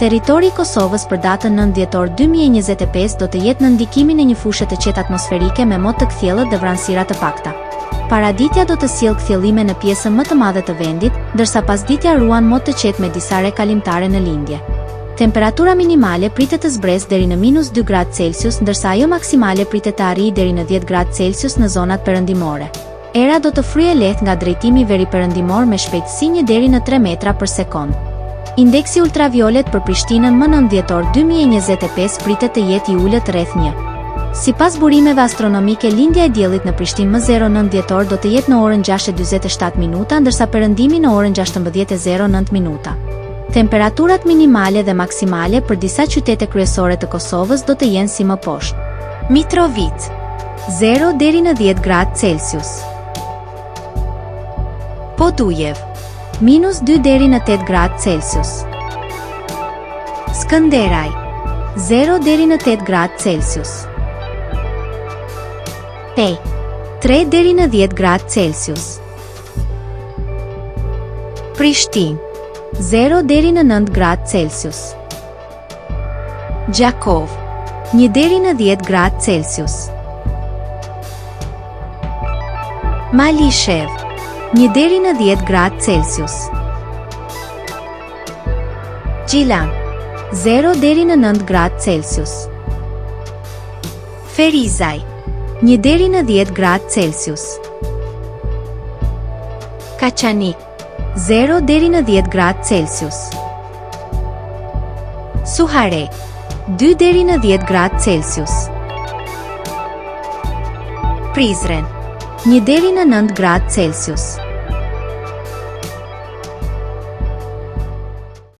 Territori i Kosovës për datën 9 dhjetor 2025 do të jetë në ndikimin e një fushe të qetë atmosferike me mot të kthjellët dhe vranësira të pakta. Paraditja do të sjellë kthjellime në pjesën më të madhe të vendit, ndërsa pasditja ruan mot të qetë me disa re kalimtare në lindje. Temperatura minimale pritet të zbresë deri në -2 gradë Celsius, ndërsa ajo maksimale pritet të arrijë deri në 10 gradë Celsius në zonat perëndimore. Era do të fryejë lehtë nga drejtimi veriperëndimor me shpejtësi 1 deri në 3 metra për sekond. Indeksi ultraviolet për Prishtinën më 9 dhjetor 2025 pritet të jetë I ulët rreth 1. Sipas burimeve astronomike, lindja e diellit në Prishtinë më 09 dhjetor do të jetë në orën 6:47 minuta, ndërsa perëndimi në orën 16:09 minuta. Temperaturat minimale dhe maksimale për disa qytete kryesore të Kosovës do të jenë si më poshtë. Mitrovica 0 deri në 10 gradë Celsius. Podujev -2 deri në 8 gradë Celsius. Skënderaj 0 deri në 8 gradë Celsius. Pej 3 deri në 10 gradë Celsius. Prishtinë 0 deri në 9 gradë Celsius. Gjakov 1 deri në 10 gradë Celsius. Malishev 1 deri në 10 gradë Celsius. Gjilan 0 deri në 9 gradë Celsius. Ferizaj 1 deri në 10 gradë Celsius. Kaçanik 0 deri në 10 gradë Celsius. Suhare 2 deri në 10 gradë Celsius. Prizren 1 deri në 9 gradë Celsius.